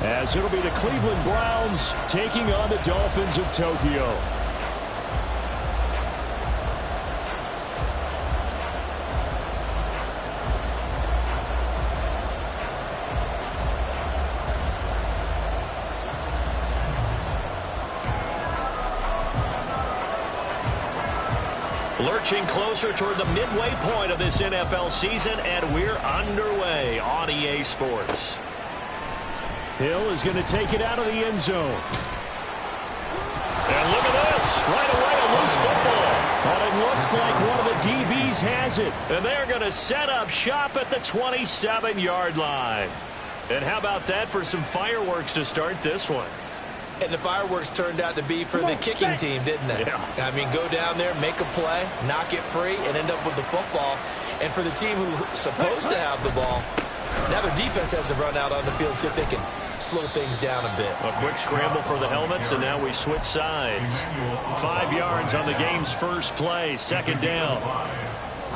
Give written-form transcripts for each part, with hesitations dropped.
as it'll be the Cleveland Browns taking on the Dolphins of Tokyo. Lurching closer toward the midway point of this NFL season, and we're underway on EA Sports. Hill is going to take it out of the end zone. And look at this. Right away, a loose football. But it looks like one of the DBs has it. And they're going to set up shop at the 27-yard line. And how about that for some fireworks to start this one? And the fireworks turned out to be for the kicking team, didn't they? Yeah. I mean, go down there, make a play, knock it free, and end up with the football. And for the team who's supposed to have the ball, now their defense has to run out on the field, see if they can slow things down a bit. A quick scramble for the helmets, and now we switch sides. 5 yards on the game's first play, second down.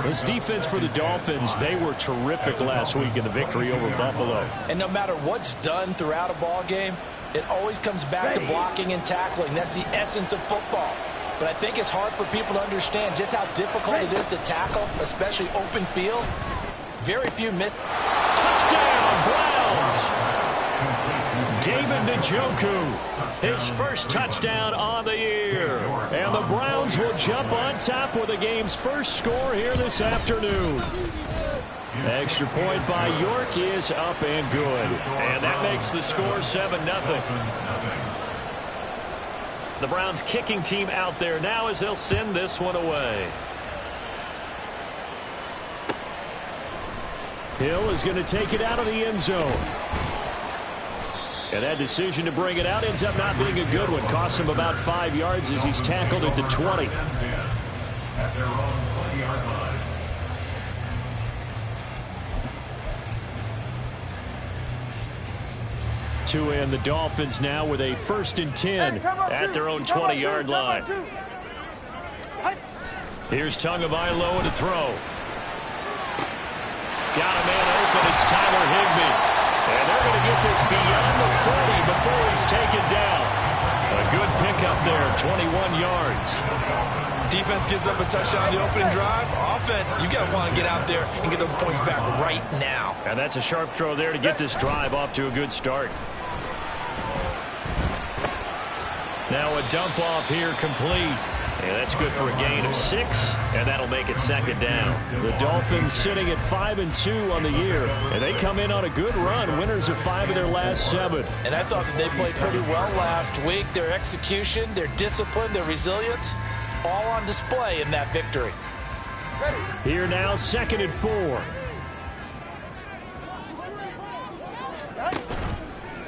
This defense for the Dolphins, they were terrific last week in the victory over Buffalo. And no matter what's done throughout a ball game, it always comes back to blocking and tackling. That's the essence of football. But I think it's hard for people to understand just how difficult it is to tackle, especially open field. Very few miss. Touchdown, Browns! David Njoku, his first touchdown on the year. And the Browns will jump on top with the game's first score here this afternoon. Extra point by York is up and good. And that makes the score 7-0. The Browns kicking team out there now as they'll send this one away. Hill is going to take it out of the end zone. And that decision to bring it out ends up not being a good one. Costs him about 5 yards as he's tackled at the 20. At their own 20-yard line. And the Dolphins now with a 1st and 10 at their own 20-yard line. Here's Tagovailoa to throw. Got a man open. It's Tyler Higbee. And they're going to get this beyond the 40 before he's taken down. A good pickup there, 21 yards. Defense gives up a touchdown on the opening drive. Offense, you got to want to get out there and get those points back right now. And that's a sharp throw there to get this drive off to a good start. Now a dump off here complete. And that's good for a gain of 6, and that'll make it second down. The Dolphins sitting at 5-2 on the year, and they come in on a good run, winners of 5 of their last 7. And I thought that they played pretty well last week. Their execution, their discipline, their resilience, all on display in that victory. Here now, 2nd and 4.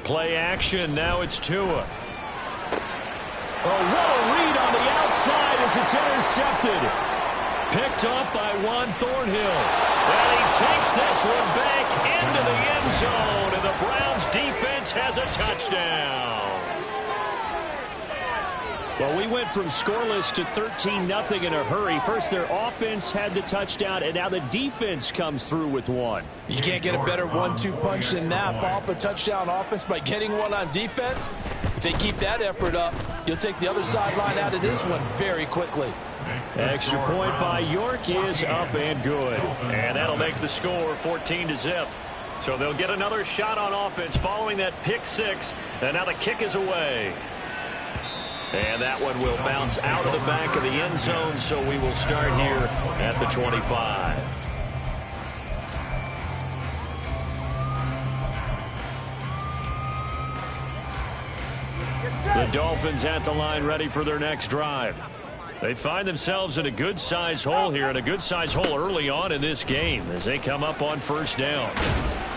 Play action, now it's Tua. Oh, what a read on the outside as it's intercepted. Picked up by Juan Thornhill. And he takes this one back into the end zone. And the Browns defense has a touchdown. Well, we went from scoreless to 13-0 in a hurry. First, their offense had the touchdown, and now the defense comes through with one. You can't get a better 1-2 punch than that. Follow up a touchdown offense by getting one on defense. If they keep that effort up, you'll take the other sideline out of this one very quickly. Extra point by York is up and good. And that'll make the score 14-0. So they'll get another shot on offense following that pick 6. And now the kick is away. And that one will bounce out of the back of the end zone, so we will start here at the 25. The Dolphins at the line ready for their next drive. They find themselves in a good-sized hole here, and a good-sized hole early on in this game as they come up on 1st down.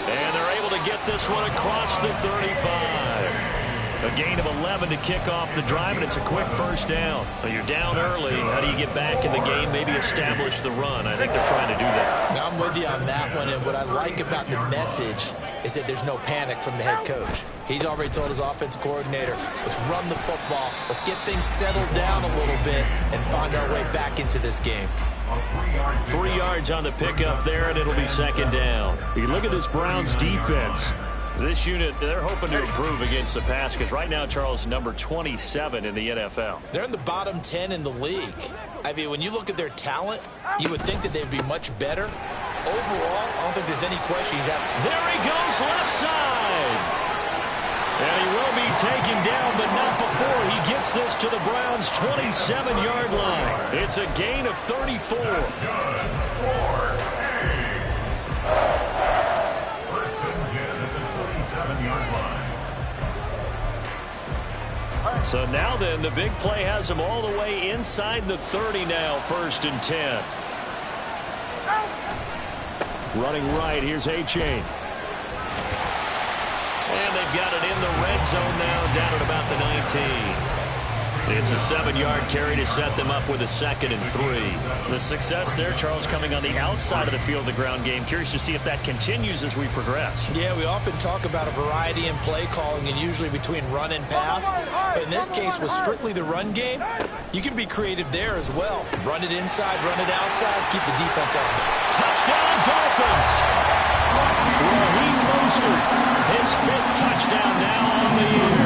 And they're able to get this one across the 35. A gain of 11 to kick off the drive, and it's a quick 1st down. Well, you're down early. How do you get back in the game, maybe establish the run? I think they're trying to do that. Now, I'm with you on that one, and what I like about the message is that there's no panic from the head coach. He's already told his offensive coordinator, let's run the football, let's get things settled down a little bit and find our way back into this game. 3 yards on the pickup there, and it'll be 2nd down. You look at this Browns defense. This unit, they're hoping to improve against the pass because right now, Charles, number 27 in the NFL. They're in the bottom 10 in the league. I mean, when you look at their talent, you would think that they'd be much better. Overall, I don't think there's any question you'd have. There he goes, left side. And he will be taken down, but not before he gets this to the Browns' 27-yard line. It's a gain of 34. First and 10 at the 27-yard line. So now then, the big play has him all the way inside the 30 now, 1st and 10. Running right, here's A-Chain. And they've got it in the red zone now, down at about the 19. It's a 7-yard carry to set them up with a 2nd and 3. The success there, Charles, coming on the outside of the field, the ground game. Curious to see if that continues as we progress. Yeah, we often talk about a variety in play calling and usually between run and pass. But in this case, with strictly the run game, you can be creative there as well. Run it inside, run it outside, keep the defense on. Touchdown, Dolphins! Raheem Mostert, his 5th touchdown now on the year.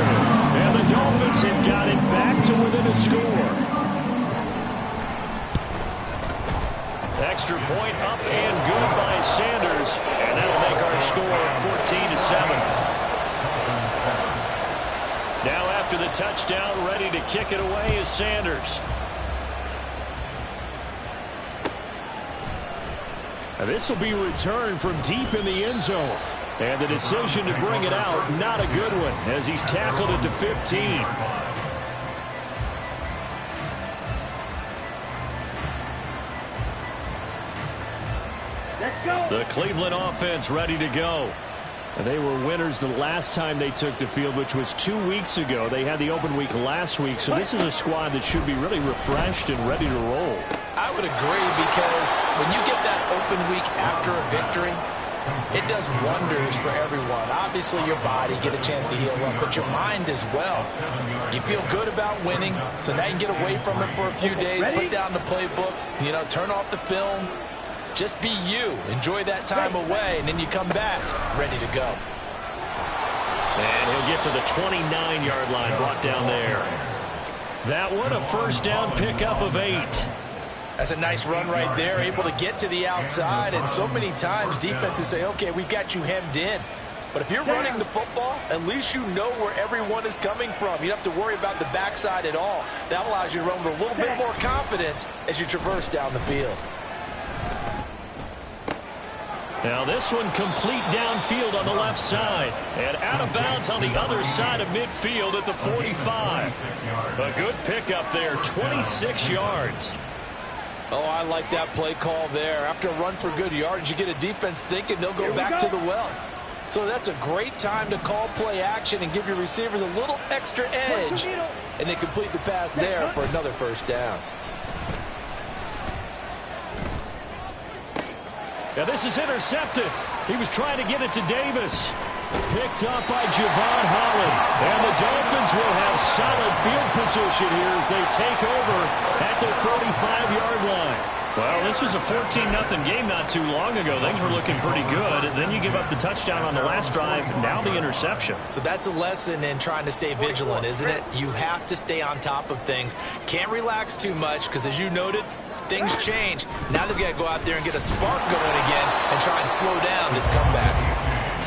And the Dolphins have got it back to within a score. Extra point up and good by Sanders. And that'll make our score 14-7. Now after the touchdown, ready to kick it away is Sanders. This will be returned from deep in the end zone. And the decision to bring it out, not a good one, as he's tackled it to 15. The Cleveland offense ready to go. They were winners the last time they took the field, which was 2 weeks ago. They had the open week last week, so this is a squad that should be really refreshed and ready to roll. I would agree, because when you get that open week after a victory, it does wonders for everyone. Obviously, your body, get a chance to heal up, but your mind as well. You feel good about winning, so now you can get away from it for a few days, put down the playbook, turn off the film. Just be you. Enjoy that time away, and then you come back ready to go. And he'll get to the 29-yard line, brought down there. That one, a 1st down pickup of 8. That's a nice run right there, able to get to the outside. And so many times defenses say, okay, we've got you hemmed in. But if you're running the football, at least you know where everyone is coming from. You don't have to worry about the backside at all. That allows you to run with a little bit more confidence as you traverse down the field. Now this one complete downfield on the left side. And out of bounds on the other side of midfield at the 45. A good pickup there, 26 yards. Oh, I like that play call there. After a run for good yards, you get a defense thinking they'll go back to the well. So that's a great time to call play action and give your receivers a little extra edge. And they complete the pass there for another 1st down. Now this is intercepted. He was trying to get it to Davis. Picked up by Javon Holland. And the Dolphins will have solid field position here as they take over at their 45-yard line. Well, this was a 14-0 game not too long ago. Things were looking pretty good. And then you give up the touchdown on the last drive. Now the interception. So that's a lesson in trying to stay vigilant, isn't it? You have to stay on top of things. Can't relax too much because, as you noted, things change. Now they've got to go out there and get a spark going again and try and slow down this comeback.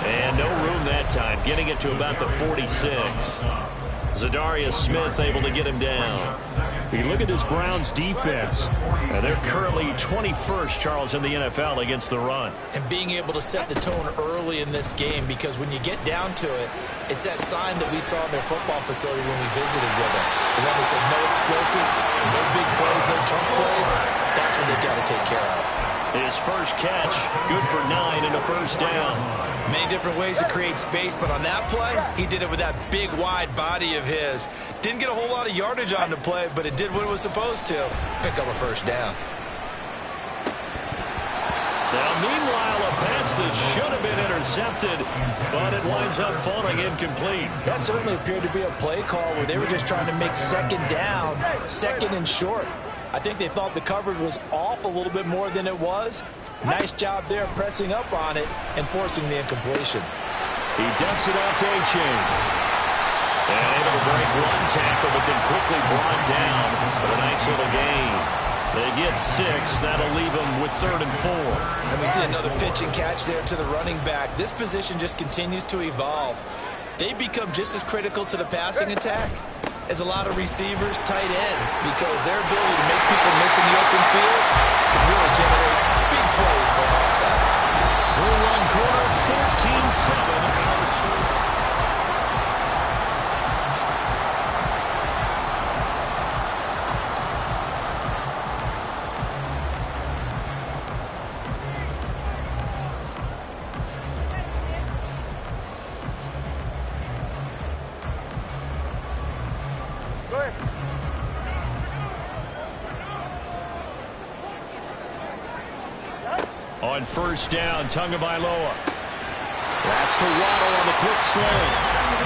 And no room that time, getting it to about the 46. Zadarius Smith able to get him down. You look at this Browns defense. They're currently 21st, Charles, in the NFL against the run. And being able to set the tone early in this game, because when you get down to it, it's that sign that we saw in their football facility when we visited with them. The one that said no explosives, no big plays, no jump plays. That's what they've got to take care of. His first catch, good for 9 and a 1st down. Many different ways to create space, but on that play, he did it with that big, wide body of his. Didn't get a whole lot of yardage on the play, but it did what it was supposed to. Pick up a 1st down. Now, meanwhile, a pass that should have been intercepted, but it winds up falling incomplete. That certainly appeared to be a play call where they were just trying to make 2nd down, 2nd and short. I think they thought the coverage was off a little bit more than it was. Nice job there pressing up on it and forcing the incompletion. He dumps it off to A-Chain. And able to break one tackle, but then quickly brought down. But a nice little gain. They get 6. That'll leave them with 3rd and 4. And we see another pitch and catch there to the running back. This position just continues to evolve. They become just as critical to the passing attack as a lot of receivers, tight ends, because their ability to make people miss in the open field can really generate big plays for offense. Through one quarter, 14-7. Our score. On first down, Tagovailoa. That's to Waddle on the quick sling.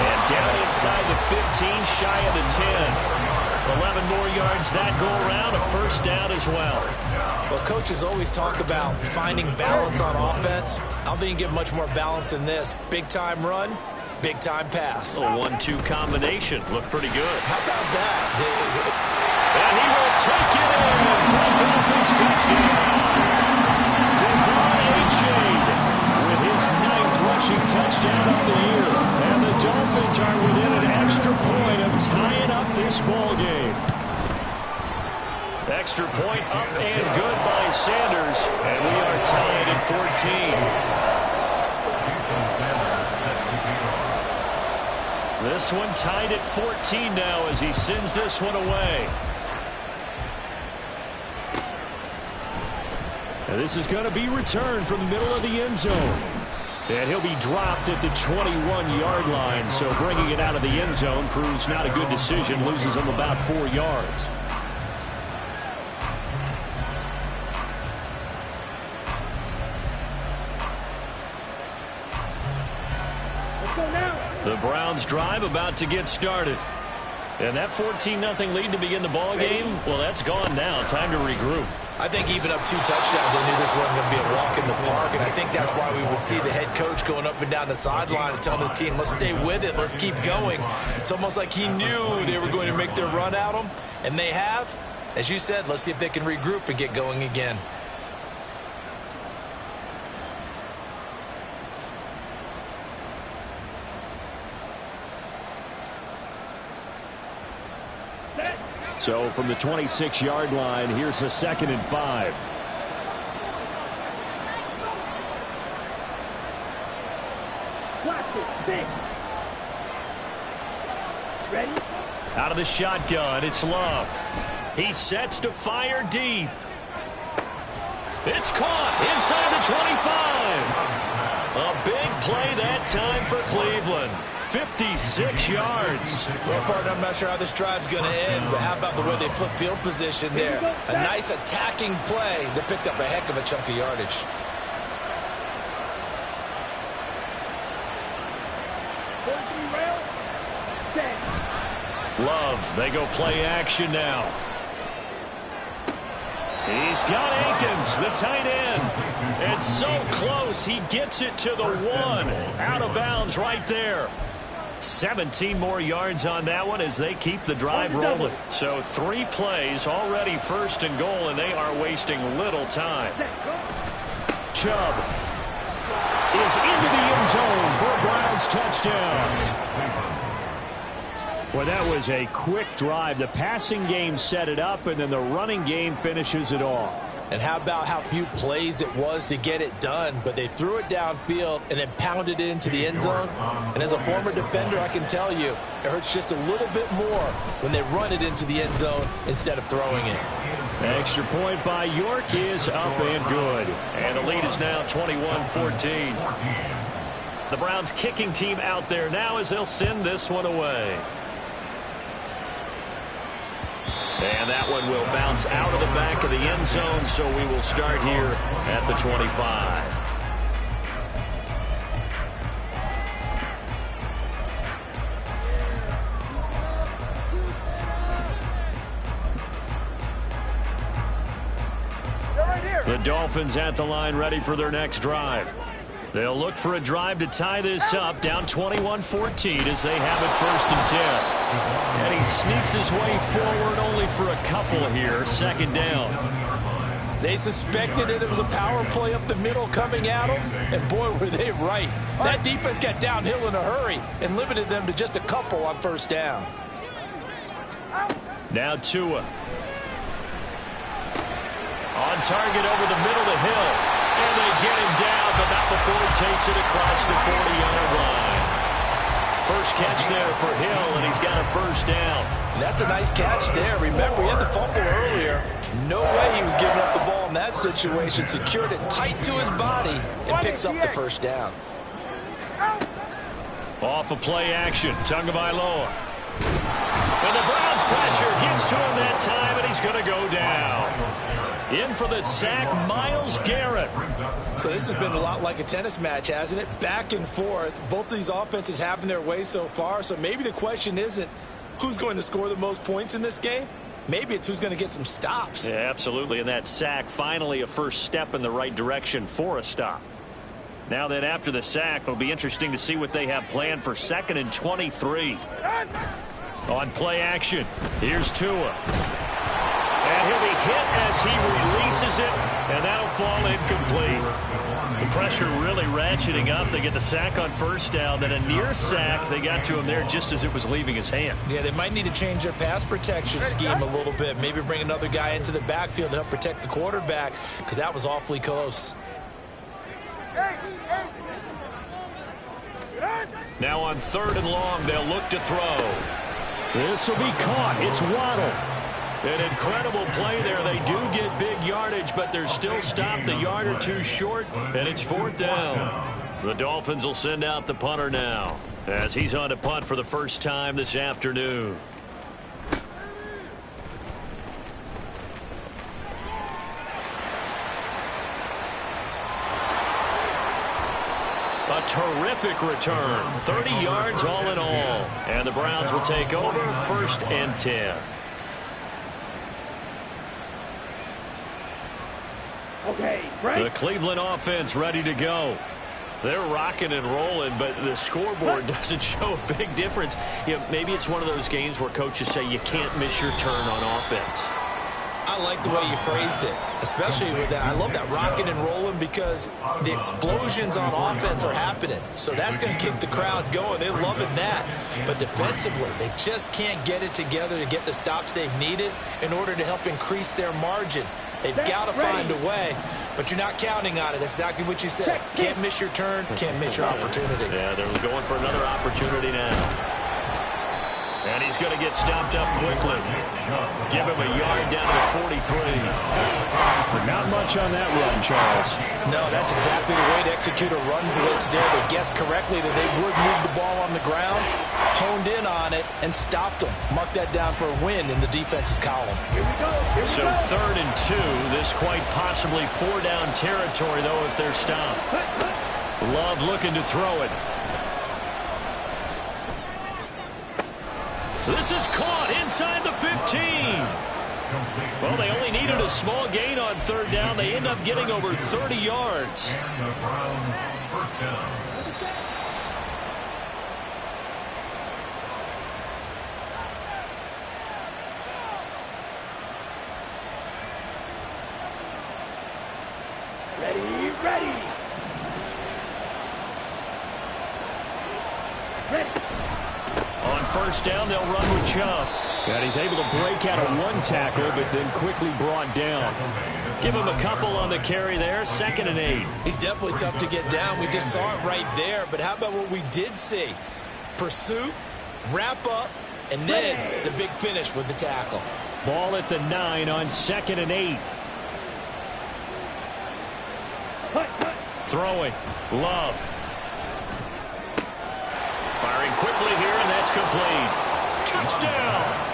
And down inside the 15, shy of the 10. 11 more yards that go around, a first down as well. Well, coaches always talk about finding balance on offense. I don't think you get much more balance than this. Big-time run, big-time pass. A 1-2 combination. Looked pretty good. How about that? And he will take it in. Dolphins touchdown. With his 9th rushing touchdown on the year. And the Dolphins are within an extra point of tying up this ball game. Extra point up and good by Sanders. And we are tied at 14. This one tied at 14 now as he sends this one away. And this is going to be returned from the middle of the end zone. And he'll be dropped at the 21-yard line. So bringing it out of the end zone proves not a good decision. Loses him about 4 yards. The Browns drive about to get started. And that 14-0 lead to begin the ball game, well, that's gone now. Time to regroup. I think even up 2 touchdowns, they knew this wasn't going to be a walk in the park, and I think that's why we would see the head coach going up and down the sidelines telling his team, let's stay with it, let's keep going. It's almost like he knew they were going to make their run at him, and they have. As you said, let's see if they can regroup and get going again. So from the 26-yard line, here's a 2nd and 5. Ready? Out of the shotgun, it's Love. He sets to fire deep. It's caught inside the 25. A big play that time for Cleveland. 56 yards. Well, partner, I'm not sure how this drive's going to end, but how about the way they flip field position there? A nice attacking play that picked up a heck of a chunk of yardage. Love, they go play action now. He's got Akins, the tight end. And so close, he gets it to the 1. Out of bounds right there. 17 more yards on that one as they keep the drive rolling. So 3 plays, already 1st and goal, and they are wasting little time. Chubb is into the end zone for a Browns touchdown. Well, that was a quick drive. The passing game set it up, and then the running game finishes it off. And how about how few plays it was to get it done, but they threw it downfield and then pounded it into the end zone. And as a former defender, I can tell you, it hurts just a little bit more when they run it into the end zone instead of throwing it. Extra point by York is up and good. And the lead is now 21-14. The Browns kicking team out there now as they'll send this one away. And that one will bounce out of the back of the end zone, so we will start here at the 25. The Dolphins at the line ready for their next drive. They'll look for a drive to tie this up, down 21-14 as they have it 1st and 10. And he sneaks his way forward only for a couple here, 2nd down. They suspected it was a power play up the middle coming at them, and boy, were they right. That defense got downhill in a hurry and limited them to just a couple on 1st down. Now Tua. On target over the middle of the hill. And they get him down, but not before he takes it across the 40-yard line. First catch there for Hill, and he's got a 1st down. That's a nice catch there. Remember, he had the fumble earlier. No way he was giving up the ball in that situation. Secured it tight to his body and picks up the 1st down. Off of play action, Tagovailoa. And the Browns pressure gets to him that time, and he's going to go down. In for the sack, Myles Garrett. So this has been a lot like a tennis match, hasn't it? Back and forth. Both of these offenses having their way so far. So maybe the question isn't who's going to score the most points in this game. Maybe it's who's going to get some stops. Yeah, absolutely. And that sack, finally a first step in the right direction for a stop. Now then, after the sack, it'll be interesting to see what they have planned for 2nd and 23. On play action, here's Tua. And he'll be hit as he releases it, and that'll fall incomplete. The pressure really ratcheting up. They get the sack on 1st down, then a near sack. They got to him there just as it was leaving his hand. Yeah, they might need to change their pass protection scheme a little bit. Maybe bring another guy into the backfield to help protect the quarterback, because that was awfully close. Now on 3rd and long, they'll look to throw. This will be caught. It's Waddle. An incredible play there. They do get big yardage, but they're still stopped a yard or two short, and it's 4th down. The Dolphins will send out the punter now as he's on to punt for the first time this afternoon. A terrific return. 30 yards all in all. And the Browns will take over 1st and 10. Okay, right. The Cleveland offense ready to go. They're rocking and rolling, but the scoreboard doesn't show a big difference. You know, maybe it's one of those games where coaches say you can't miss your turn on offense. I like the way you phrased it, especially with that. I love that rocking and rolling because the explosions on offense are happening. So that's going to keep the crowd going. They're loving that. But defensively, they just can't get it together to get the stops they've needed in order to help increase their margin. They've got to find a way, but you're not counting on it. That's exactly what you said. Can't miss your turn, can't miss your opportunity. Yeah, they're going for another opportunity now. And he's going to get stopped up quickly. Give him a yard down to the 43. But not much on that run, Charles. No, that's exactly the way to execute a run blitz there. They guessed correctly that they would move the ball on the ground, honed in on it, and stopped them. Mark that down for a win in the defense's column. So 3rd and 2. This quite possibly 4-down territory, though, if they're stopped. Love looking to throw it. This is caught inside the 15. Well, they only needed a small gain on 3rd down. They end up getting over 30 yards. And the Browns 1st down. Ready. On 1st down, they'll run with Chubb. And he's able to break out of one tackle, but then quickly brought down. Give him a couple on the carry there. 2nd and 8. He's definitely tough to get down. We just saw it right there. But how about what we did see? Pursuit, wrap up, and then the big finish with the tackle. Ball at the 9 on 2nd and 8. Throwing. Love. Firing quickly here, and that's complete. Touchdown!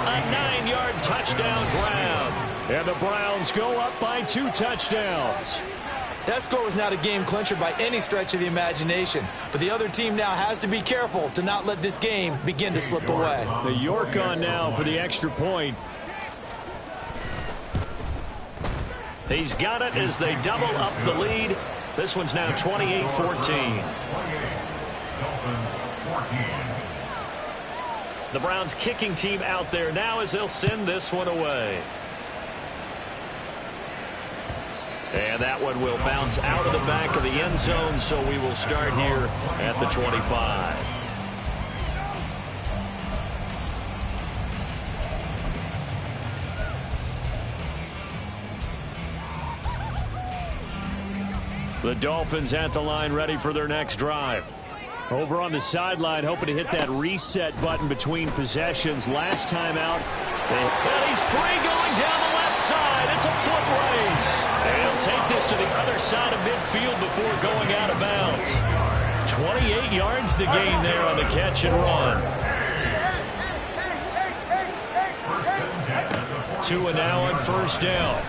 A 9-yard touchdown grab. And the Browns go up by 2 touchdowns. That score was not a game clincher by any stretch of the imagination. But the other team now has to be careful to not let this game begin to slip away. The York on now for the extra point. He's got it as they double up the lead. This one's now 28-14. 28. Dolphins 14. The Browns kicking team out there now as they'll send this one away. And that one will bounce out of the back of the end zone, so we will start here at the 25. The Dolphins at the line ready for their next drive. Over on the sideline, hoping to hit that reset button between possessions. Last time out. And he's free going down the left side. It's a foot race. And he'll take this to the other side of midfield before going out of bounds. 28 yards the gain there on the catch and run. 2 and now on first down.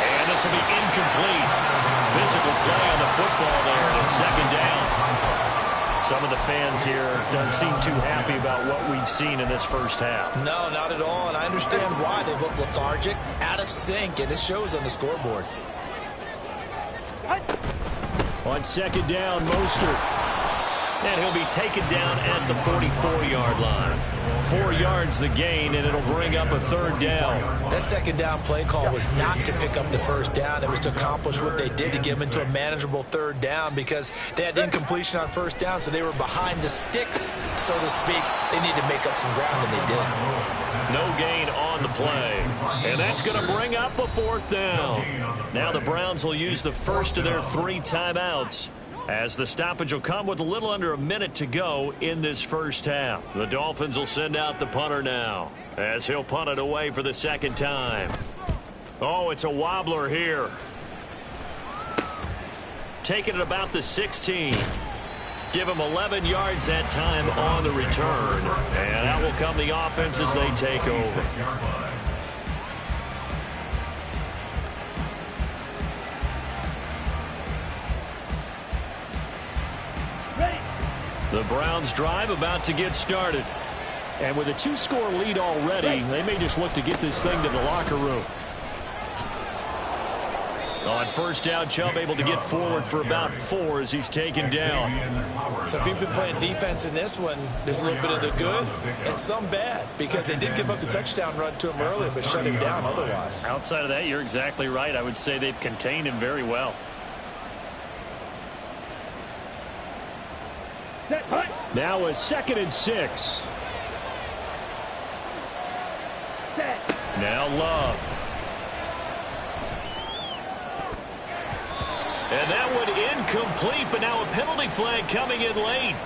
And this will be incomplete. Physical play on the football there, and it's second down. Some of the fans here don't seem too happy about what we've seen in this first half. No, not at all, and I understand why. They look lethargic, out of sync, and it shows on the scoreboard. On second down, Mostert. And he'll be taken down at the 44-yard line. 4 yards the gain, and it'll bring up a third down. That second down play call was not to pick up the first down. It was to accomplish what they did to get them into a manageable third down because they had incompletion on first down, so they were behind the sticks, so to speak. They needed to make up some ground, and they did. No gain on the play. And that's going to bring up a fourth down. Now the Browns will use the first of their 3 timeouts, as the stoppage will come with a little under a minute to go in this first half. The Dolphins will send out the punter now, as he'll punt it away for the second time. Oh, it's a wobbler here. Taking it about the 16. Give him 11 yards that time on the return. And out will come the offense as they take over. The Browns drive about to get started. And with a 2-score lead already, they may just look to get this thing to the locker room. On first down, Chubb able to get forward for about 4 as he's taken down. So if you've been playing defense in this one, there's a little bit of the good and some bad, because they did give up the touchdown run to him earlier, but shut him down otherwise. Outside of that, you're exactly right. I would say they've contained him very well. Now a 2nd and 6. Now Love. And that one incomplete, but now a penalty flag coming in late.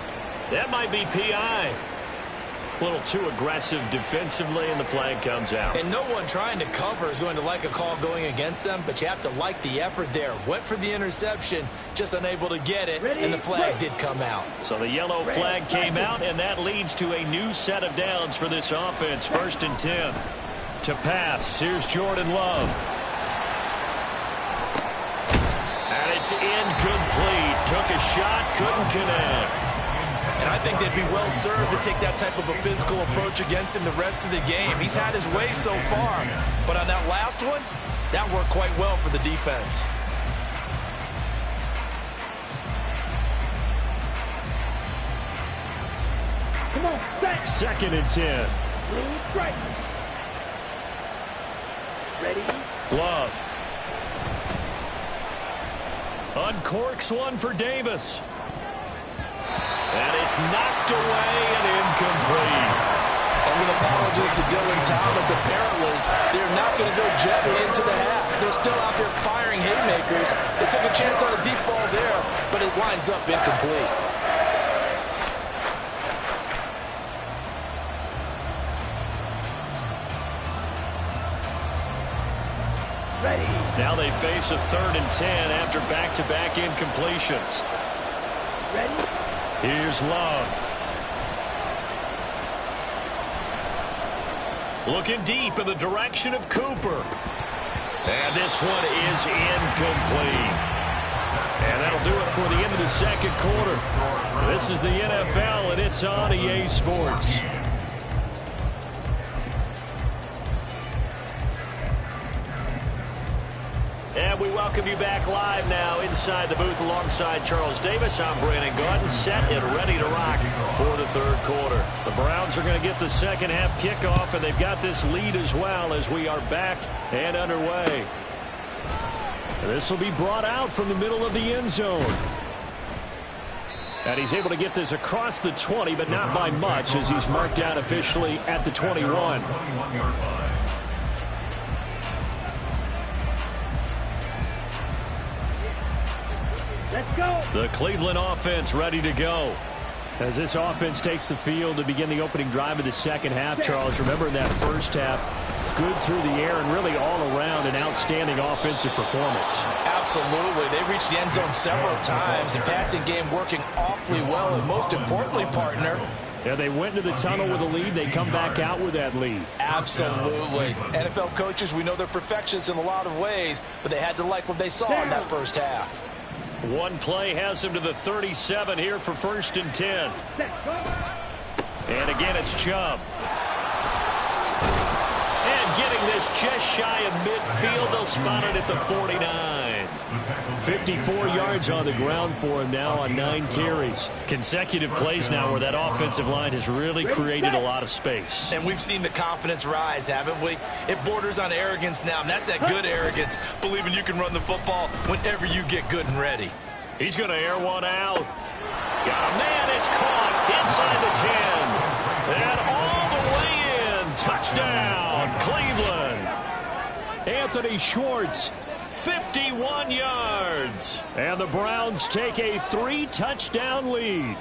That might be PI. A little too aggressive defensively, and the flag comes out. And no one trying to cover is going to like a call going against them, but you have to like the effort there. Went for the interception, just unable to get it, and the flag did come out. So the yellow flag came out, and that leads to a new set of downs for this offense. 1st and 10. To pass, here's Jordan Love. And it's incomplete. Took a shot, couldn't connect. And I think they'd be well served to take that type of a physical approach against him the rest of the game. He's had his way so far, but on that last one, that worked quite well for the defense. Come on, 2nd and 10. Right. Ready? Love. Uncorks one for Davis. And it's knocked away and incomplete. And with apologies to Dylan Thomas, apparently they're not going to go gently into the half. They're still out there firing haymakers. They took a chance on a deep ball there, but it winds up incomplete. Ready. Now they face a 3rd and 10 after back-to-back incompletions. Ready. Here's Love. Looking deep in the direction of Cooper. And this one is incomplete. And that'll do it for the end of the second quarter. This is the NFL, and it's on EA Sports. And we welcome you back live now inside the booth alongside Charles Davis. I'm Brandon Gaudin, set and ready to rock for the third quarter. The Browns are going to get the second half kickoff, and they've got this lead as well as we are back and underway. This will be brought out from the middle of the end zone. And he's able to get this across the 20, but not by much as he's marked down officially at the 21. Let's go. The Cleveland offense ready to go. As this offense takes the field to begin the opening drive of the second half, Charles, remember in that first half, good through the air and really all around an outstanding offensive performance. Absolutely. They reached the end zone several times. The passing game working awfully well, and most importantly, partner, Yeah, they went into the tunnel with a lead. They come back out with that lead. absolutely. NFL coaches, we know they're perfectionists in a lot of ways, but they had to like what they saw in that first half. One play has him to the 37 here for 1st and 10. And again, it's Chubb. And getting this just shy of midfield, they'll spot it at the 49. 54 yards on the ground for him now on 9 carries. Consecutive plays now where that offensive line has really created a lot of space. And we've seen the confidence rise, haven't we? It borders on arrogance now, and that's that good arrogance, believing you can run the football whenever you get good and ready. He's going to air one out. Got a man, it's caught inside the 10. And all the way in. Touchdown, Cleveland. Anthony Schwartz, 51 yards. and the Browns take a 3-touchdown lead.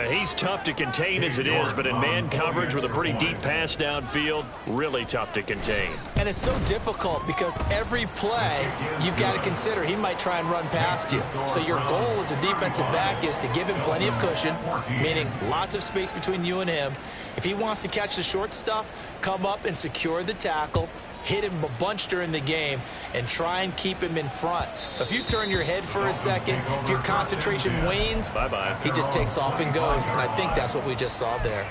He's tough to contain as it is, but in man coverage with a pretty deep pass downfield, really tough to contain. And it's so difficult because every play you've got to consider he might try and run past you. So your goal as a defensive back is to give him plenty of cushion, meaning lots of space between you and him. If he wants to catch the short stuff, come up and secure the tackle, hit him a bunch during the game, and try and keep him in front. But if you turn your head for a second, if your concentration wanes, bye-bye, he just takes off and goes. And I think that's what we just saw there.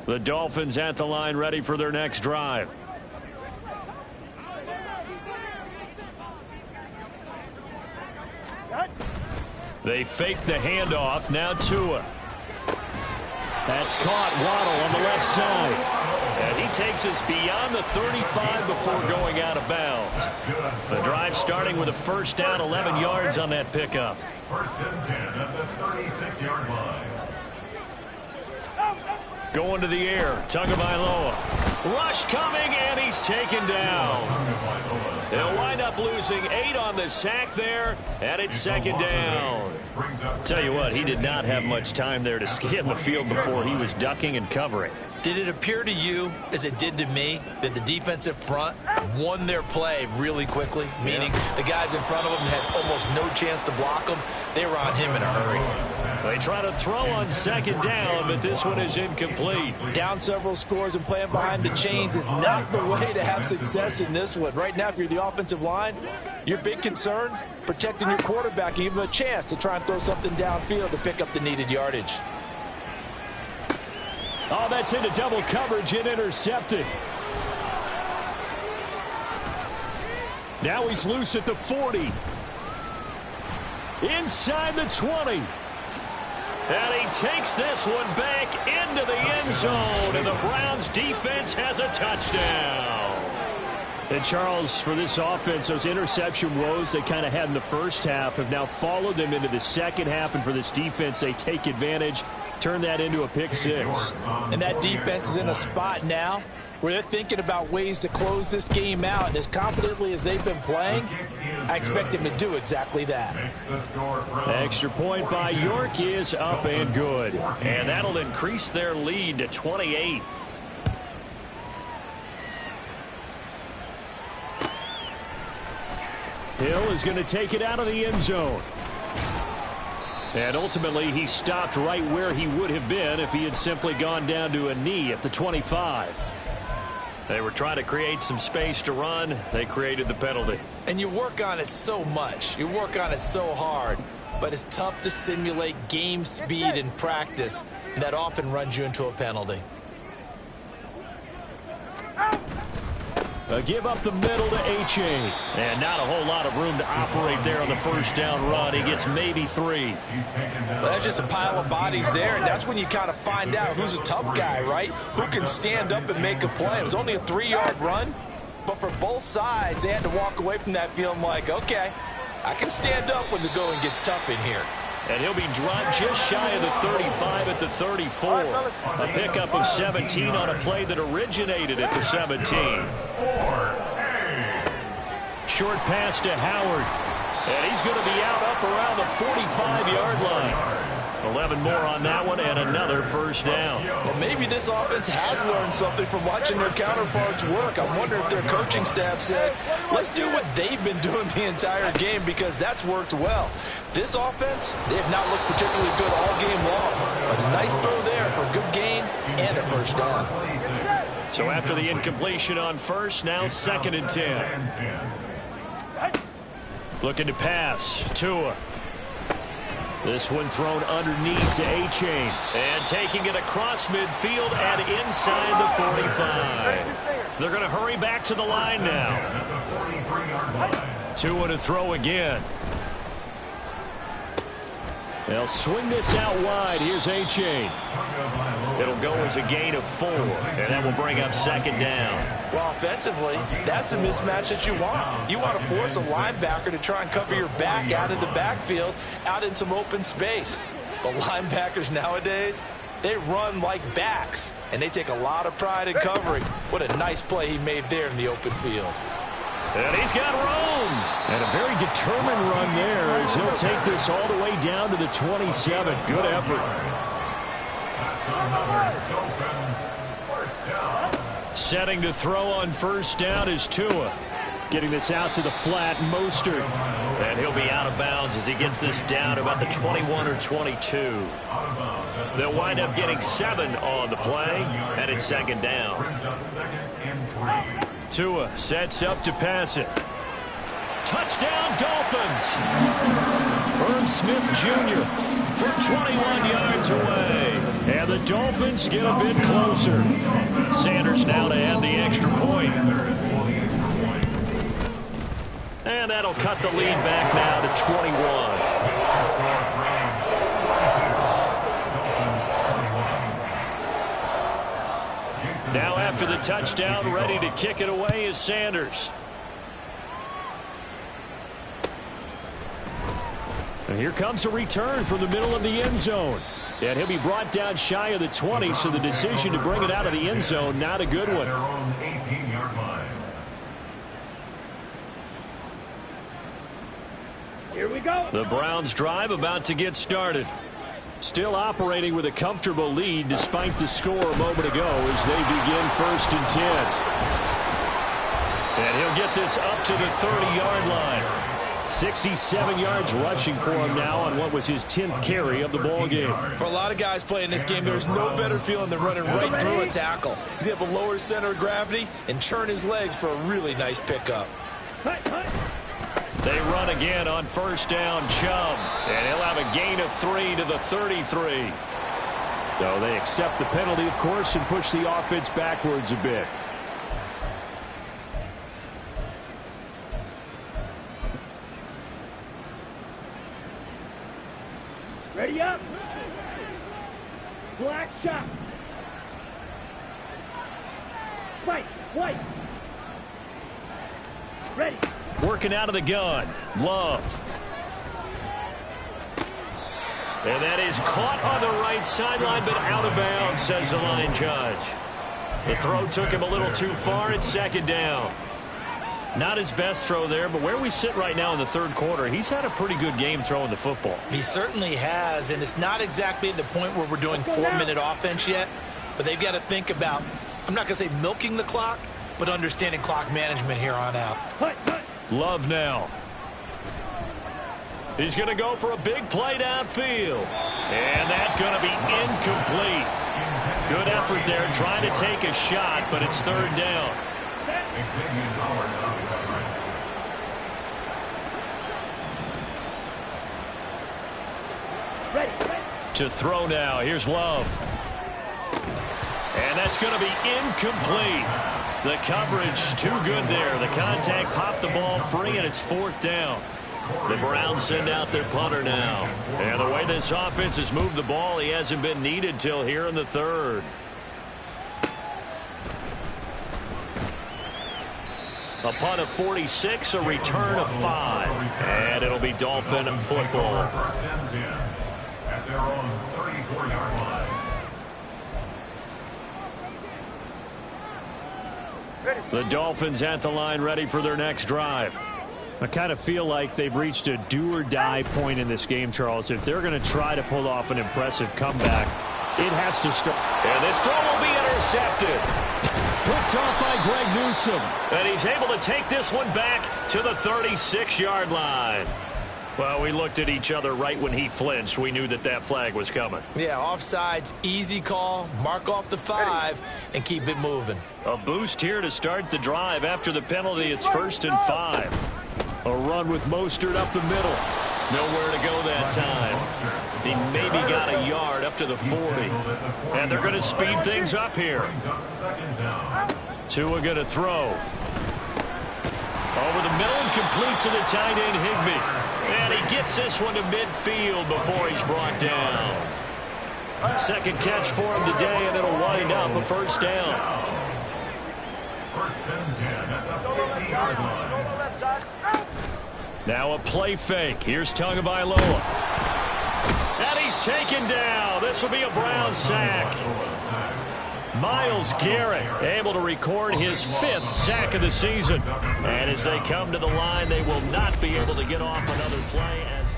The Dolphins at the line ready for their next drive. They fake the handoff. Now Tua. That's caught. Waddle on the left side. And he takes us beyond the 35 before going out of bounds. The drive starting with a first down, 11 yards on that pickup. 1st and 10 at the 36-yard line. Going to the air. Tagovailoa. Rush coming, and he's taken down. They'll wind up losing 8 on the sack there, and it's 2nd down. Tell you what, he did not have much time there to scan the field before he was ducking and covering. Did it appear to you, as it did to me, that the defensive front won their play really quickly? Meaning the guys in front of them had almost no chance to block them. They were on him in a hurry. They try to throw on 2nd down, but this one is incomplete. Down several scores and playing behind the chains is not the way to have success in this one. Right now, if you're the offensive line, your big concern, protecting your quarterback and give him a chance to try and throw something downfield to pick up the needed yardage. Oh, that's into double coverage and intercepted. Now he's loose at the 40. Inside the 20. And he takes this one back into the end zone, and the Browns defense has a touchdown. And Charles, for this offense, those interception woes they kind of had in the first half have now followed them into the second half, and for this defense, they take advantage, turn that into a pick six. And that defense is in a spot now where they're thinking about ways to close this game out, and as confidently as they've been playing, I expect them to do exactly that. Extra point by York is up and good. And that'll increase their lead to 28. Hill is going to take it out of the end zone. And ultimately, he stopped right where he would have been if he had simply gone down to a knee at the 25. They were trying to create some space to run. They created the penalty. And you work on it so much. You work on it so hard. But it's tough to simulate game speed in practice. And that often runs you into a penalty. A give up the middle to H.A. And not a whole lot of room to operate there on the first down run. He gets maybe 3. Well, that's just a pile of bodies there, and that's when you kind of find out who's a tough guy, right? Who can stand up and make a play. It was only a 3-yard run, but for both sides, they had to walk away from that feeling like, okay, I can stand up when the going gets tough in here. And he'll be dropped just shy of the 35 at the 34. A pickup of 17 on a play that originated at the 17. Short pass to Howard. And he's going to be out up around the 45-yard line. 11 more on that one and another first down. Well, maybe this offense has learned something from watching their counterparts work. I'm wondering if their coaching staff said, let's do what they've been doing the entire game, because that's worked well. This offense, they have not looked particularly good all game long. But a nice throw there for a good gain and a first down. So after the incompletion on first, now 2nd and 10. Looking to pass. Tua. This one thrown underneath to A-Chain. And taking it across midfield and inside the 45. They're going to hurry back to the line now. Tua to throw again. They'll swing this out wide. Here's A-Chain. It'll go as a gain of 4, and that will bring up 2nd down. Well, offensively, that's the mismatch that you want. You want to force a linebacker to try and cover your back out of the backfield, out in some open space. The linebackers nowadays, they run like backs, and they take a lot of pride in covering. What a nice play he made there in the open field. And he's got room. And a very determined run there as he'll take this all the way down to the 27. Good effort. Setting to throw on first down is Tua. Getting this out to the flat, Mostert. And he'll be out of bounds as he gets this down to about the 21 or 22. They'll wind up getting 7 on the play, and it's 2nd down. Tua sets up to pass it. Touchdown, Dolphins! Irv Smith Jr. for 21 yards away. And the Dolphins get a bit closer. Sanders now to add the extra point. And that'll cut the lead back now to 21. Now after the touchdown, ready to kick it away is Sanders. And here comes a return from the middle of the end zone. And he'll be brought down shy of the 20, so the decision to bring it out of the end zone, not a good one. Here we go. The Browns drive about to get started. Still operating with a comfortable lead despite the score a moment ago as they begin 1st and 10. And he'll get this up to the 30-yard line. 67 yards rushing for him now on what was his 10th carry of the ball game. For a lot of guys playing this game, there's no better feeling than running right through a tackle. He's able to lower his center of gravity and churn his legs for a really nice pickup. They run again on first down, Chubb. And he'll have a gain of 3 to the 33. So they accept the penalty, of course, and push the offense backwards a bit. Ready up. Black shot. White. Ready. Working out of the gun. Love. And that is caught on the right sideline, but out of bounds, says the line judge. The throw took him a little too far. It's 2nd down. Not his best throw there, but where we sit right now in the 3rd quarter, he's had a pretty good game throwing the football. He certainly has, and it's not exactly at the point where we're doing 4-minute offense yet, but they've got to think about, I'm not going to say milking the clock, but understanding clock management here on out. Love now. He's going to go for a big play downfield. And that's going to be incomplete. Good effort there trying to take a shot, but it's 3rd down. To throw now. Here's Love. And that's going to be incomplete. The coverage too good there. The contact popped the ball free, and it's 4th down. The Browns send out their punter now. And the way this offense has moved the ball, he hasn't been needed till here in the 3rd. A punt of 46, a return of 5. And it'll be Dolphin football. First and 10 at their own 34-yard line. The Dolphins at the line ready for their next drive. I kind of feel like they've reached a do-or-die point in this game, Charles. If they're going to try to pull off an impressive comeback, it has to start. And this throw will be intercepted. Picked off by Greg Newsome. And he's able to take this one back to the 36-yard line. Well, we looked at each other right when he flinched. We knew that that flag was coming. Yeah, offsides, easy call, mark off the 5, and keep it moving. A boost here to start the drive. After the penalty, it's 1st and 5. A run with Mostert up the middle. Nowhere to go that time. He maybe got a yard up to the 40. And they're going to speed things up here. Tua going to throw. Over the middle and complete to the tight end, Higbee. And he gets this one to midfield before he's brought down. 2nd catch for him today, and it'll wind up a 1st down. First and 10 at the 50-yard line. Now a play fake. Here's Tagovailoa. And he's taken down. This will be a Brown sack. Myles Garrett able to record his 5th sack of the season. And as they come to the line, they will not be able to get off another play. As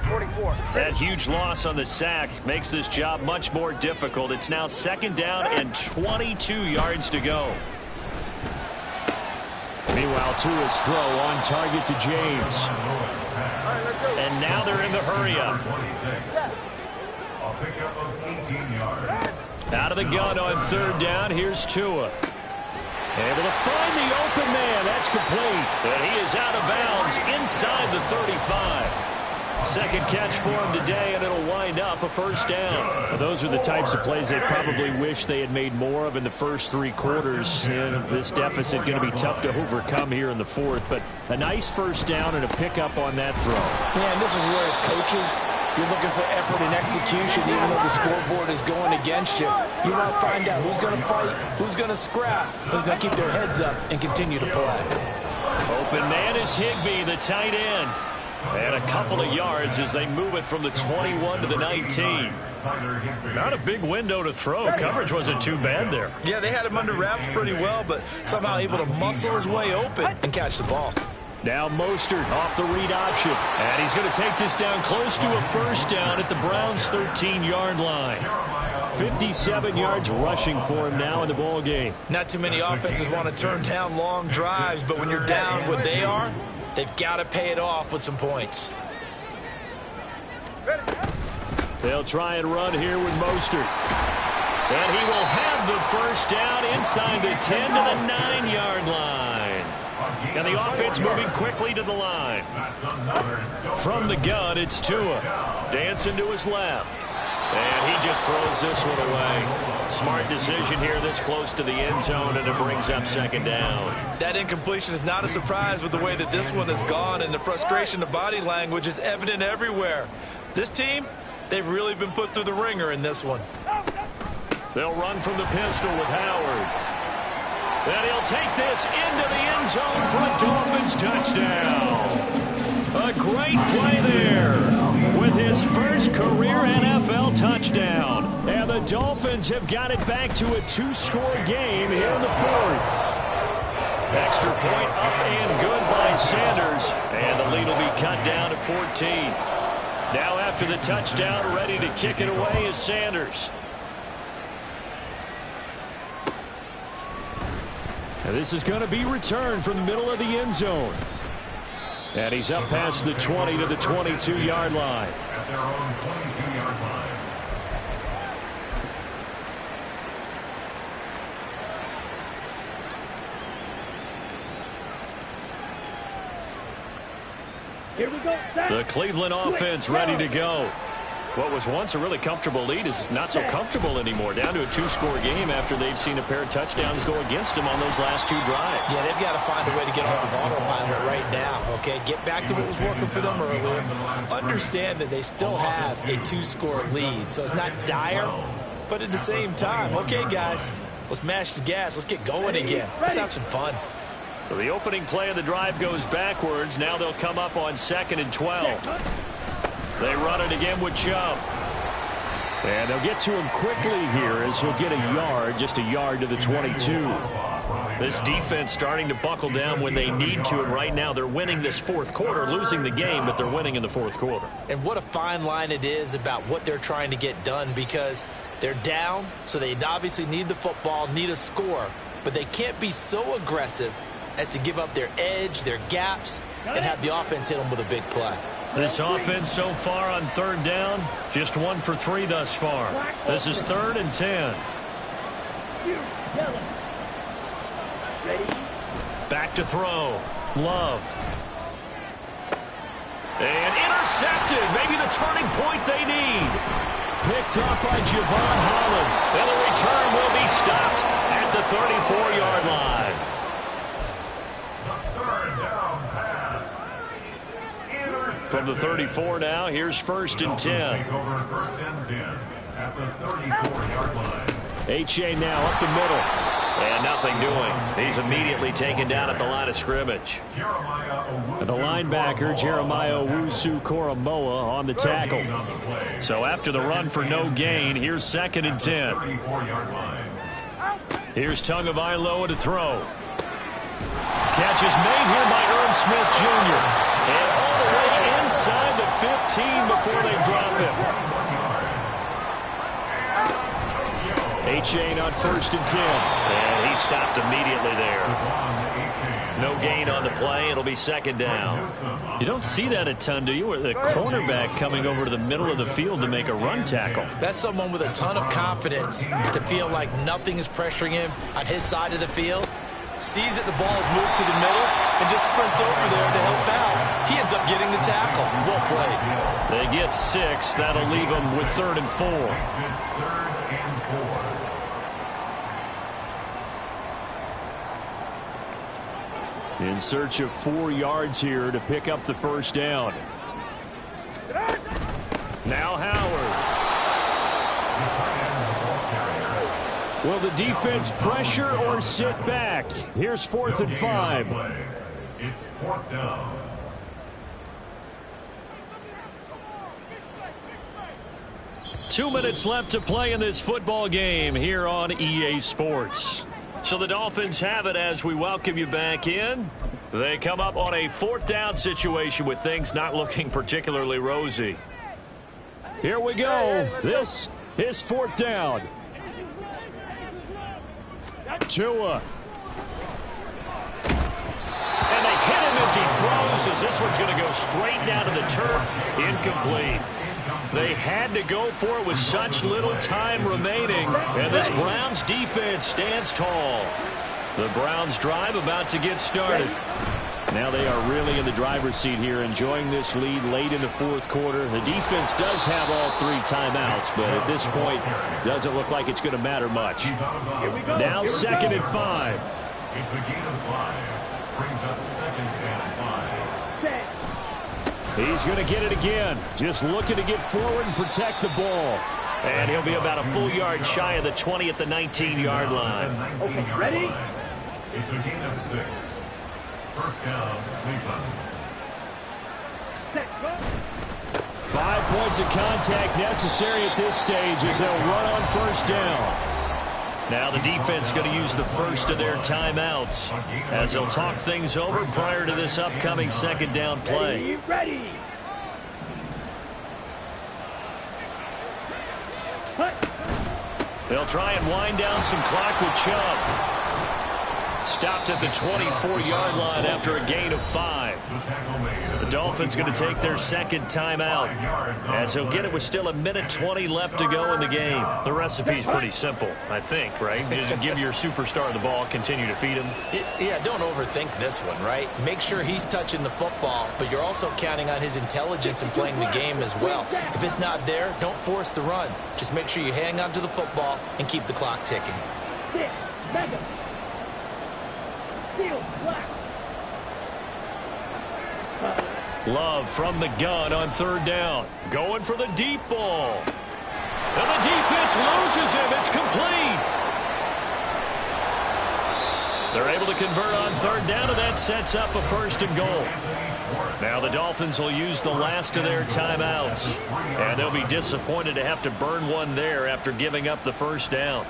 44. that huge loss on the sack makes this job much more difficult. It's now 2nd down and 22 yards to go. Meanwhile, Tua's throw on target to James. And now they're in the hurry-up. A pickup of 18 yards. Out of the gun on 3rd down. Here's Tua. Able to find the open man. That's complete. And he is out of bounds inside the 35. 2nd catch for him today, and it'll wind up a 1st down. Well, those are the types of plays they probably wish they had made more of in the first 3 quarters. And this deficit going to be tough to overcome here in the 4th. But a nice 1st down and a pickup on that throw. Yeah, and this is where as coaches, you're looking for effort and execution, even though the scoreboard is going against you. You want to find out who's going to fight, who's going to scrap, who's going to keep their heads up and continue to play. Open man is Higbee, the tight end. And a couple of yards as they move it from the 21 to the 19. Not a big window to throw. Coverage wasn't too bad there. Yeah, they had him under wraps pretty well, but somehow able to muscle his way open and catch the ball. Now Mostert off the read option. And he's going to take this down close to a 1st down at the Browns' 13-yard line. 57 yards rushing for him now in the ball game. Not too many offenses want to turn down long drives, but when you're down what they are, they've got to pay it off with some points. They'll try and run here with Mostert. And he will have the 1st down inside the 10 to the 9-yard line. And the offense moving quickly to the line. From the gun, it's Tua. Dancing to his left. And he just throws this one away. Smart decision here this close to the end zone, and it brings up 2nd down. That incompletion is not a surprise with the way that this one has gone, and the frustration of body language is evident everywhere. This team, they've really been put through the ringer in this one. They'll run from the pistol with Howard. And he'll take this into the end zone for a Dolphins touchdown. A great play there with his first career NFL touchdown. And the Dolphins have got it back to a 2-score game here in the 4th. Extra point up and good by Sanders. And the lead will be cut down to 14. Now after the touchdown, ready to kick it away is Sanders. And this is going to be returned from the middle of the end zone. And he's up past the 20 to the 22-yard line. At their own 22-yard line. Here we go. The Cleveland offense ready to go. What was once a really comfortable lead is not so comfortable anymore. Down to a 2-score game after they've seen a pair of touchdowns go against them on those last 2 drives. Yeah, they've got to find a way to get off of autopilot right now, okay? Get back to what was working for them earlier. Understand that they still have a 2-score lead, so it's not dire, but at the same time, okay, guys, let's mash the gas. Let's get going again. Let's have some fun. So the opening play of the drive goes backwards. Now they'll come up on 2nd and 12. They run it again with Chubb. And they'll get to him quickly here as he'll get a yard, just a yard to the 22. This defense starting to buckle down when they need to, and right now they're winning this 4th quarter, losing the game, but they're winning in the 4th quarter. And what a fine line it is about what they're trying to get done, because they're down, so they obviously need the football, need a score, but they can't be so aggressive as to give up their edge, their gaps, and have the offense hit them with a big play. This offense so far on 3rd down, just 1 for 3 thus far. This is 3rd and 10. Back to throw. Love. And intercepted. Maybe the turning point they need. Picked up by Javon Holland. And the return will be stopped at the 34-yard line. From the 34 now, here's 1st and 10. At the 34-yard line. H.A. now up the middle. And nothing doing. He's immediately taken down at the line of scrimmage. The linebacker, Jeremiah Owusu-Koramoah, on the tackle. So after the run for no gain, here's 2nd and 10. Here's Tagovailoa to throw. Catch is made here by Irv Smith Jr. And all the way inside the 15 before they drop him. H.A. on 1st and 10. And he stopped immediately there. No gain on the play. It'll be 2nd down. You don't see that a ton, do you? Where the cornerback coming over to the middle of the field to make a run tackle. That's someone with a ton of confidence to feel like nothing is pressuring him on his side of the field. Sees that the ball is moved to the middle and just sprints over there to help out. He ends up getting the tackle. Well played. They get 6. That'll leave them with 3rd and 4. In search of 4 yards here to pick up the 1st down. Now Howard. Will the defense pressure or sit back? Here's 4th and 5. It's 4th down. Two minutes left to play in this football game here on EA Sports. So the Dolphins have it as we welcome you back in. They come up on a 4th down situation with things not looking particularly rosy. Here we go. This is 4th down. Tua. And they hit him as he throws, as this one's going to go straight down to the turf. Incomplete. They had to go for it with such little time remaining, and this Browns defense stands tall. The Browns drive about to get started. Now they are really in the driver's seat here, enjoying this lead late in the 4th quarter. The defense does have all 3 timeouts, but at this point, doesn't look like it's going to matter much. Now 2nd and 5. It's a gain of 5. Brings up 2nd and 5. He's going to get it again. Just looking to get forward and protect the ball. And he'll be about a full yard shy of the 20 at the 19-yard line. Okay, ready? It's a gain of 6. 1st down, Cleveland. 5 points of contact necessary at this stage as they'll run on 1st down. Now the defense going to use the first of their timeouts as they'll talk things over prior to this upcoming 2nd down play. Ready. They'll try and wind down some clock with Chubb. Stopped at the 24-yard line after a gain of 5. The Dolphins going to take their second timeout, as he'll get it with still 1:20 left to go in the game. The recipe's pretty simple, I think, right? Just give your superstar the ball, continue to feed him. Yeah, don't overthink this one, right? Make sure he's touching the football, but you're also counting on his intelligence in playing the game as well. If it's not there, don't force the run. Just make sure you hang on to the football and keep the clock ticking. Love from the gun on third down. Going for the deep ball. And the defense loses him. It's complete. They're able to convert on third down, and that sets up a 1st and goal. Now the Dolphins will use the last of their timeouts, and they'll be disappointed to have to burn one there after giving up the 1st down.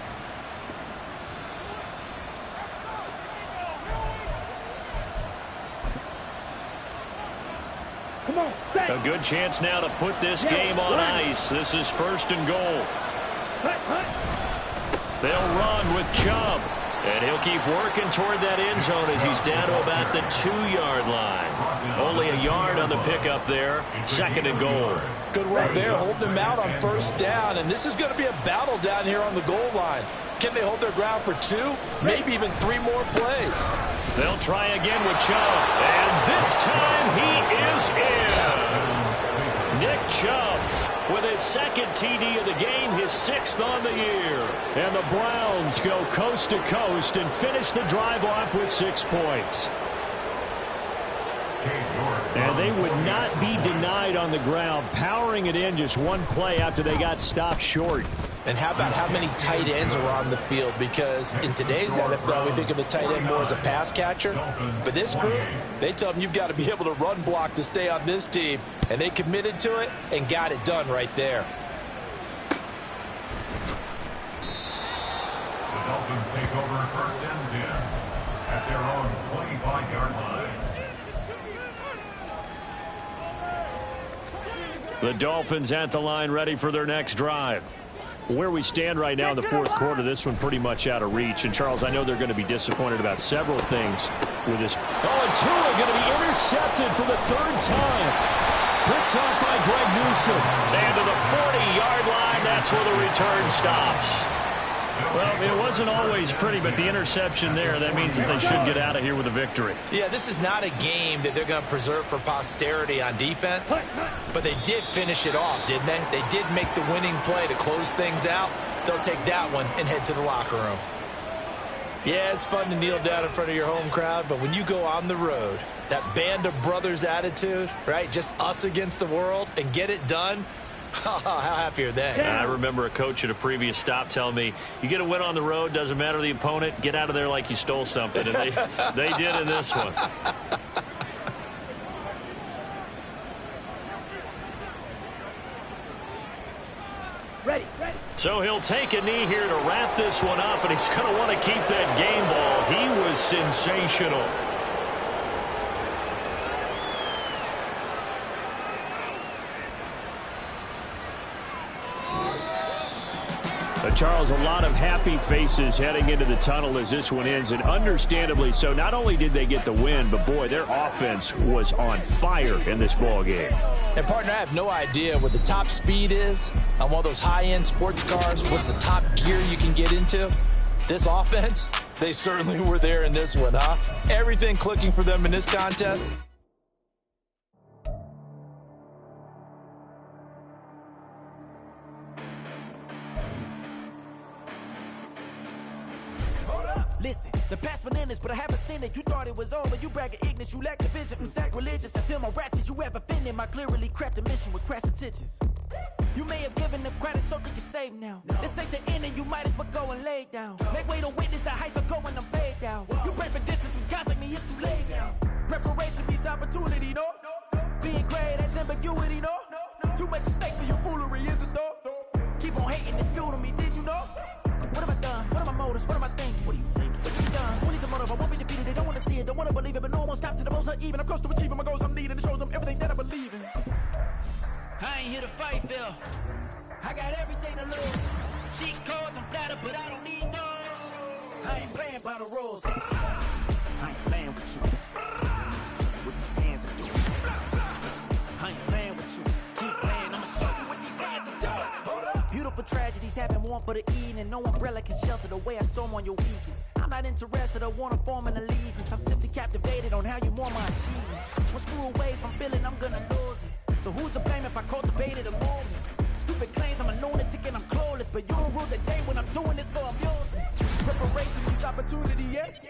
A good chance now to put this game on ice. This is 1st and goal. They'll run with Chubb. And he'll keep working toward that end zone as he's down to about the 2-yard line. Only a yard on the pickup there. 2nd and goal. Good work there, holding them out on 1st down. And this is going to be a battle down here on the goal line. Can they hold their ground for 2, maybe even 3 more plays? They'll try again with Chubb. And this time he is in. Nick Chubb with his 2nd TD of the game, his 6th on the year. And the Browns go coast to coast and finish the drive off with 6 points. And they would not be denied on the ground, powering it in just 1 play after they got stopped short. And how about how many tight ends are on the field? Because in today's NFL, we think of the tight end more as a pass catcher. But this group, they tell them you've got to be able to run block to stay on this team. And they committed to it and got it done right there. The Dolphins take over 1st and 10 at their own 25-yard line. The Dolphins at the line, ready for their next drive. Where we stand right now in the 4th quarter, this one pretty much out of reach. And, Charles, I know they're going to be disappointed about several things with this. Oh, and Tua going to be intercepted for the 3rd time. Picked off by Greg Newsome. And to the 40-yard line, that's where the return stops. Well, it wasn't always pretty, but the interception there, that means that they should get out of here with a victory. Yeah, this is not a game that they're going to preserve for posterity on defense, but they did finish it off, didn't they? They did make the winning play to close things out. They'll take that one and head to the locker room. Yeah, it's fun to kneel down in front of your home crowd, but when you go on the road, that band of brothers attitude, right, just us against the world, and get it done, how happy are they? I remember a coach at a previous stop telling me, you get a win on the road, doesn't matter the opponent, get out of there like you stole something. And they did in this one. Ready. So he'll take a knee here to wrap this one up, and he's going to want to keep that game ball. He was sensational. Charles, a lot of happy faces heading into the tunnel as this one ends, and understandably so. Not only did they get the win, but, boy, their offense was on fire in this ball game. And, partner, I have no idea what the top speed is on one of those high-end sports cars. What's the top gear you can get into? This offense, they certainly were there in this one, huh? Everything clicking for them in this contest. Listen, the past bananas, but I haven't seen it. You thought it was over, you bragging ignorance, you lack the vision. I'm sacrilegious, I feel my wrath. Did you ever offended my clearly crafted mission with crass intentions? You may have given them credit so they can save now. This ain't the end and you might as well go and lay down. Make way to witness the heights are going, I'm fade down. You pray for distance with guys like me, it's too late now. Preparation beats opportunity, no? Being great, that's ambiguity, no? Too much at stake for your foolery, is it though? Keep on hating, it's fuel to me, did you know? What have I done? What are my motives? What am I thinking? What do you think? What's it done? Who needs a motive? I won't be defeated. They don't want to see it, don't want to believe it, but no one won't stop to the most even. I'm close to achieving my goals. I'm needing to show them everything that I believe in. I ain't here to fight, Phil. I got everything to lose. Cheat codes, I'm flattered, but I don't need those. I ain't playing by the rules. tragedies happen, one for the evening. No umbrella can shelter the way I storm on your weekends. I'm not interested, I wanna form an allegiance. I'm simply captivated on how you more my achievements. One screw away from feeling I'm gonna lose it. So who's to blame if I cultivated a movement? Stupid claims I'm a lunatic and I'm clueless, but you don't rule the day when I'm doing this for amusement. Preparation means opportunity, yes.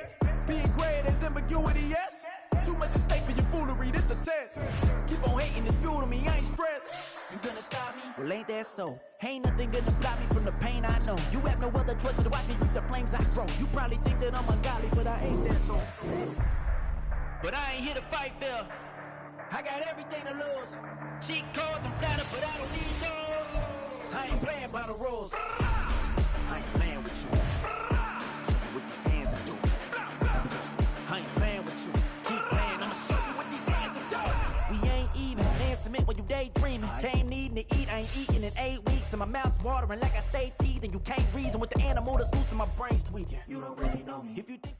Being great as ambiguity, yes. Too much at stake for your foolery, this a test. Keep on hating, it's fuel to me, I ain't stressed. You gonna stop me? Well, ain't that so? Ain't nothing gonna block me from the pain I know. You have no other choice but to watch me reap the flames I grow. You probably think that I'm ungodly, but I ain't that though. But I ain't here to fight fair. I got everything to lose. Cheat codes and flatter, but I don't need those. I ain't playing by the rules. I ain't playing with you. Show you what these hands are doing. I ain't playing with you. Keep playing, I'ma show you what these hands are doing. We ain't even. Man, submit when you daydreaming. Came needing to eat, I ain't eating in 8 weeks. And my mouth's watering like I stay teeth. And you can't reason with the animal that's loose and my brain's tweaking. You don't really know me. If you think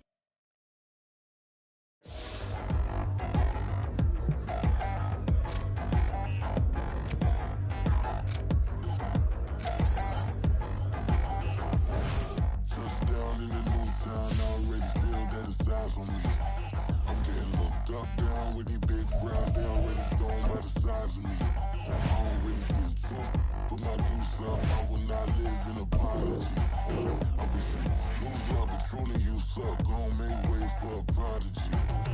touchdown in the new town, I already feel that it's eyes on me. I'm getting looked up, down with these big crowds, they already gone by the size of me. I don't really get truth, put my deuce up, I will not live in apology. I wish you lose love, but truly you suck, gon' make way for a prodigy.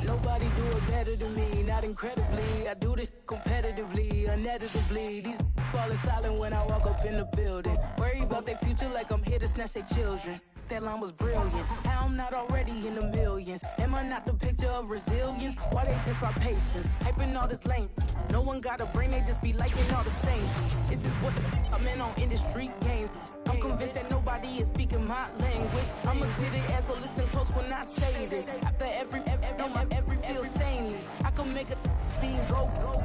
Nobody do it better than me, not incredibly. I do this competitively, uneditably. These falling silent when I walk up in the building. Worry about their future like I'm here to snatch their children. That line was brilliant. How I'm not already in the millions? Am I not the picture of resilience? Why they test my patience? Hyping all this lame. No one got a brain, they just be liking all the same. This is what the I'm in on industry games. I'm convinced that nobody is speaking my language. I'm a good ass, so listen close when I say this. After every feel stainless. I can make a fiend go.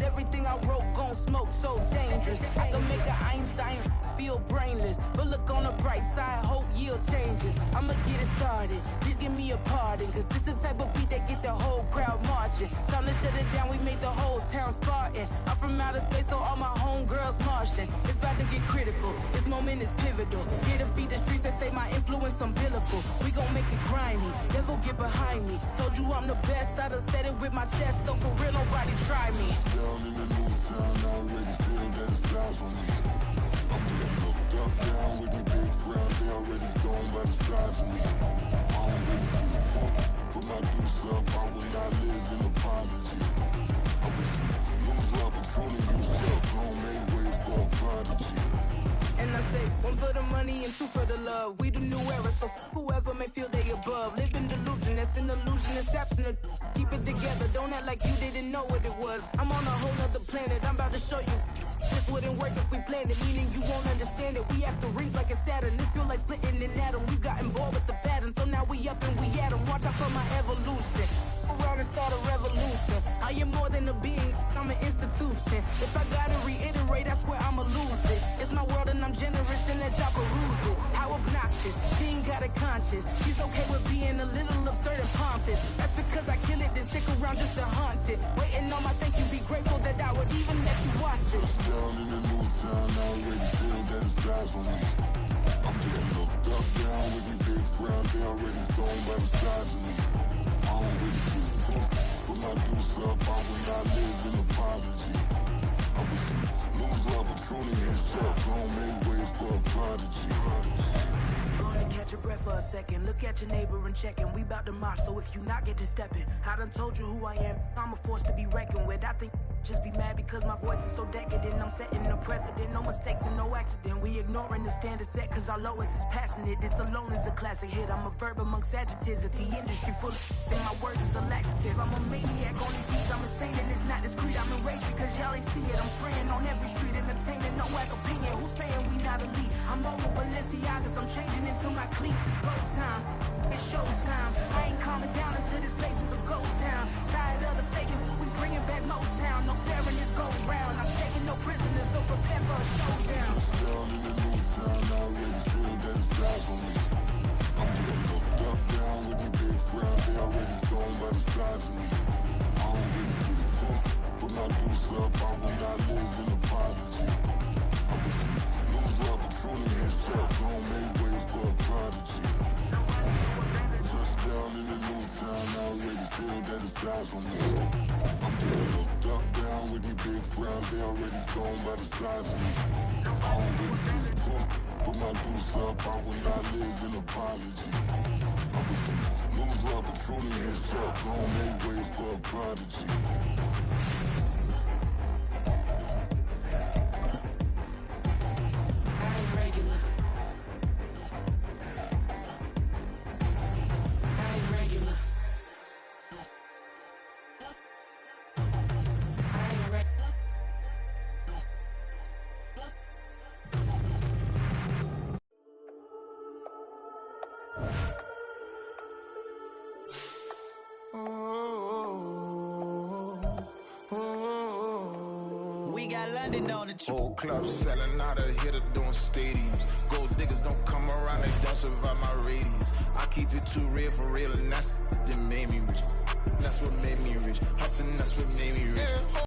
Everything I wrote gon' smoke, so dangerous. I can make an Einstein feel brainless, but look on the bright side, hope yield changes. I'ma get it started, please give me a pardon, cause this the type of beat that get the whole crowd marching. Time to shut it down, we made the whole town Spartan. I'm from outer space, so all my homegirls Martian. It's about to get critical, this moment is pivotal. Here to feed the streets that say my influence umbilical. We gon' make it grimy, devil get behind me. Told you I'm the best, I done said it with my chest, so for real nobody try me. Down in the new town, I already feel that it's eyes on me. I'm getting looked up, down with these big crowds, they already gone by the size of me. I don't really get truth, put my deuce up, I will not live in apology. I wish you lose love, but truly you suck, gon' make way for a prodigy. And I say, one for the money and two for the love. We the new era, so whoever may feel they above. Live in delusion, that's an illusion, it's absent. Keep it together, don't act like you didn't know what it was. I'm on a whole nother planet, I'm about to show you. This wouldn't work if we planned it, meaning you won't understand it. We have to rings like a Saturn, this feel like splitting an atom. We got involved with the pattern, so now we up and we at 'em. Watch out for my evolution. Around and start a revolution. I am more than a being, I'm an institution. If I gotta reiterate, that's where I'ma lose it. It's my world and I'm generous, then let y'all peruse it. How obnoxious, she ain't got a conscience. She's okay with being a little absurd and pompous. That's because I kill it, then stick around just to haunt it. Waiting on my thank you, be grateful that I would even let you watch it. Down in the new town, I already feel that it's eyes on me. I'm getting looked up, down with these big crowds, they already gone by the size of me. I don't really get truth, put my deuce up, I will not live in apology. I wish you lose love, but truly you suck, gon' make way for a prodigy. Gonna catch your breath for a second. Look at your neighbor and check him. We bout to march, so if you not get to stepping. I done told you who I am. I'm a force to be reckoned with. I think just be mad because my voice is so decadent. I'm setting a precedent. No mistakes and no accident. We ignoring the standard set cause our lowest is passionate. This alone is a classic hit. I'm a verb amongst adjectives. If the industry full of then my words is a laxative. I'm a maniac on these beats. I'm insane and it's not discreet. I'm enraged because y'all ain't see it. I'm spraying on every street, entertaining no whack opinion. Who's saying we not elite? I'm over Balenciagas. I'm changing into my cleats. It's go time. It's showtime. I ain't calming down until this place is a ghost town. Tired of the faking. We bringing back Motown. No sparing this go round. I'm taking no prisoners, so prepare for a showdown. Down in the new town, I already feel that it's eyes on me. I'm getting looked up, down with these big crowds, they already gone by the size of me. I don't really get truth, put my deuce up, I will not live in apology. I wish you lose love, the size of me. I don't really get drunk. Put my deuce up, I will not live an apology. I wish you lose the opportunity and fuck. Don't make way for a prodigy. We got London on the trip. Whole club selling out of hitter doing stadiums. Gold diggers don't come around, they don't survive my radius. I keep it too real for real, and that's that made me rich. That's what made me rich. Hustling, that's what made me rich.